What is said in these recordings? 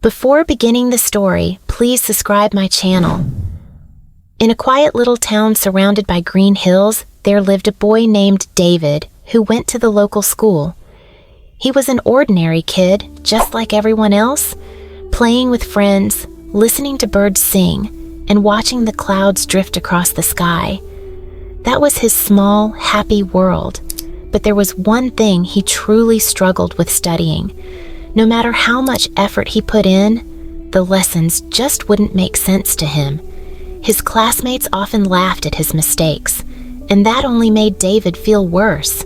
Before beginning the story, please subscribe my channel. In a quiet little town surrounded by green hills, there lived a boy named David who went to the local school. He was an ordinary kid, just like everyone else, playing with friends, listening to birds sing, and watching the clouds drift across the sky. That was his small, happy world. But there was one thing he truly struggled with studying. No matter how much effort he put in, the lessons just wouldn't make sense to him. His classmates often laughed at his mistakes, and that only made David feel worse.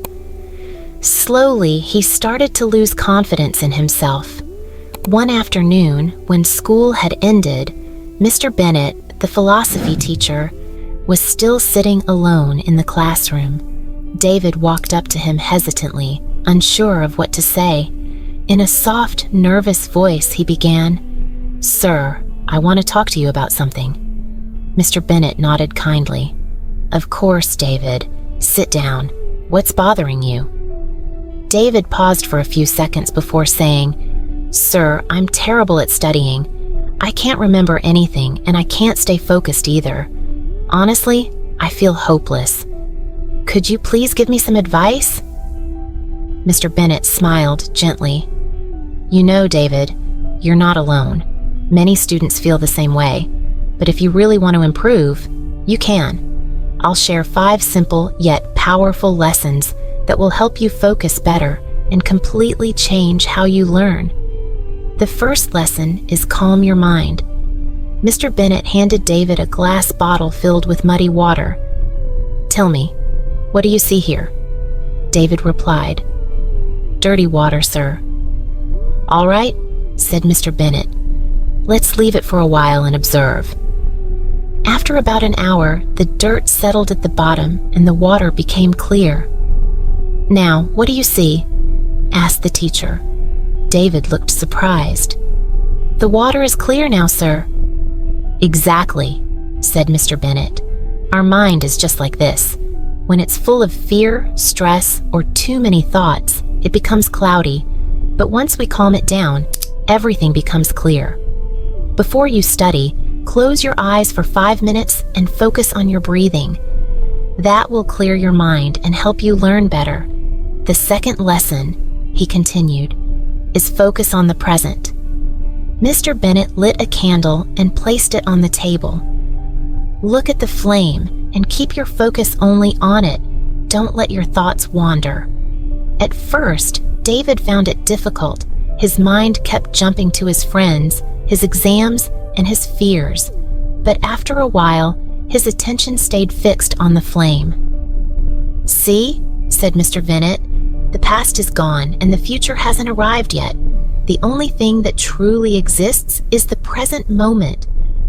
Slowly, he started to lose confidence in himself. One afternoon, when school had ended, Mr. Bennett, the philosophy teacher, was still sitting alone in the classroom. David walked up to him hesitantly, unsure of what to say. In a soft, nervous voice, he began, "Sir, I want to talk to you about something." Mr. Bennett nodded kindly. "Of course, David. Sit down. What's bothering you?" David paused for a few seconds before saying, "Sir, I'm terrible at studying. I can't remember anything, and I can't stay focused either. Honestly, I feel hopeless. Could you please give me some advice?" Mr. Bennett smiled gently. "You know, David, you're not alone. Many students feel the same way. But if you really want to improve, you can. I'll share 5 simple yet powerful lessons that will help you focus better and completely change how you learn. The first lesson is calm your mind." Mr. Bennett handed David a glass bottle filled with muddy water. "Tell me, what do you see here?" David replied, "Dirty water, sir." "All right," said Mr. Bennett. "Let's leave it for a while and observe." After about an hour, the dirt settled at the bottom and the water became clear. "Now, what do you see?" asked the teacher. David looked surprised. "The water is clear now, sir." "Exactly," said Mr. Bennett. "Our mind is just like this. When it's full of fear, stress, or too many thoughts, it becomes cloudy. But once we calm it down, everything becomes clear. Before you study, close your eyes for 5 minutes and focus on your breathing. That will clear your mind and help you learn better. The second lesson," he continued, "is focus on the present." Mr. Bennett lit a candle and placed it on the table. "Look at the flame and keep your focus only on it. Don't let your thoughts wander." At first, David found it difficult. His mind kept jumping to his friends, his exams, and his fears. But after a while, his attention stayed fixed on the flame. "See," said Mr. Bennett, "the past is gone and the future hasn't arrived yet. The only thing that truly exists is the present moment.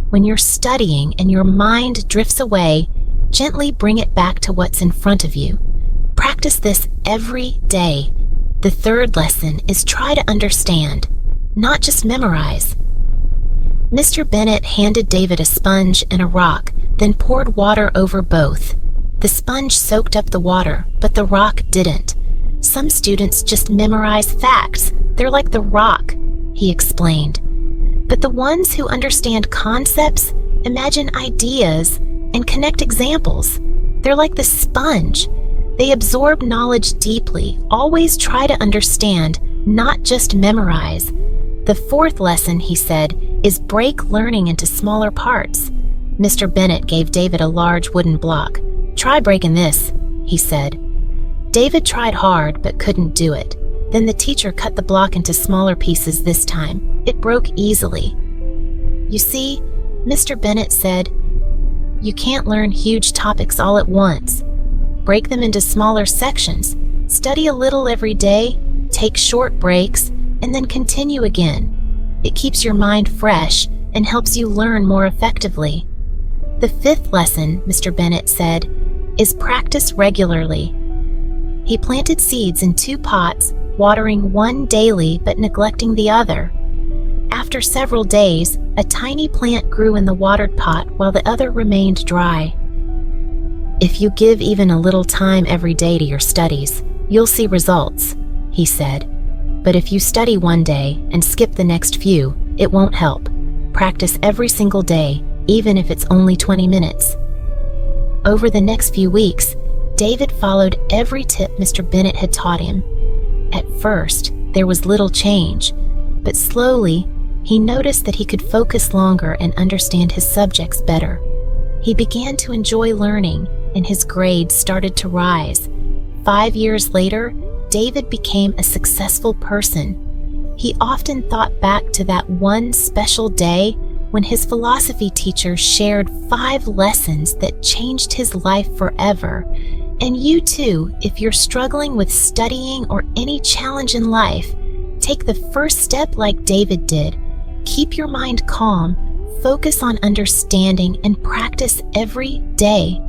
When you're studying and your mind drifts away, gently bring it back to what's in front of you. Practice this every day. The third lesson is try to understand, not just memorize." Mr. Bennett handed David a sponge and a rock, then poured water over both. The sponge soaked up the water, but the rock didn't. "Some students just memorize facts. They're like the rock," he explained. "But the ones who understand concepts, imagine ideas, and connect examples, they're like the sponge. They absorb knowledge deeply. Always try to understand, not just memorize. The fourth lesson," he said, "is break learning into smaller parts." Mr. Bennett gave David a large wooden block. "Try breaking this," he said. David tried hard but couldn't do it. Then the teacher cut the block into smaller pieces this time. It broke easily. "You see," Mr. Bennett said, "you can't learn huge topics all at once. Break them into smaller sections. Study a little every day, take short breaks, and then continue again. It keeps your mind fresh and helps you learn more effectively." The fifth lesson, Mr. Bennett said, is practice regularly. He planted seeds in 2 pots, watering one daily but neglecting the other. After several days, a tiny plant grew in the watered pot while the other remained dry. "If you give even a little time every day to your studies, you'll see results," he said. "But if you study one day and skip the next few, It won't help. Practice every single day, even if it's only 20 minutes. Over the next few weeks, David followed every tip Mr. Bennett had taught him. At first, there was little change, but slowly, he noticed that he could focus longer and understand his subjects better. He began to enjoy learning, and his grades started to rise. 5 years later, David became a successful person. He often thought back to that one special day when his philosophy teacher shared 5 lessons that changed his life forever. And you too, if you're struggling with studying or any challenge in life, take the first step like David did. Keep your mind calm, focus on understanding, and practice every day.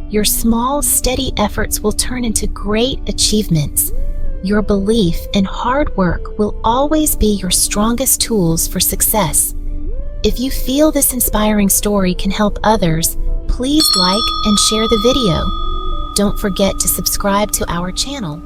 Your small, steady efforts will turn into great achievements. Your belief and hard work will always be your strongest tools for success. If you feel this inspiring story can help others, please like and share the video. Don't forget to subscribe to our channel.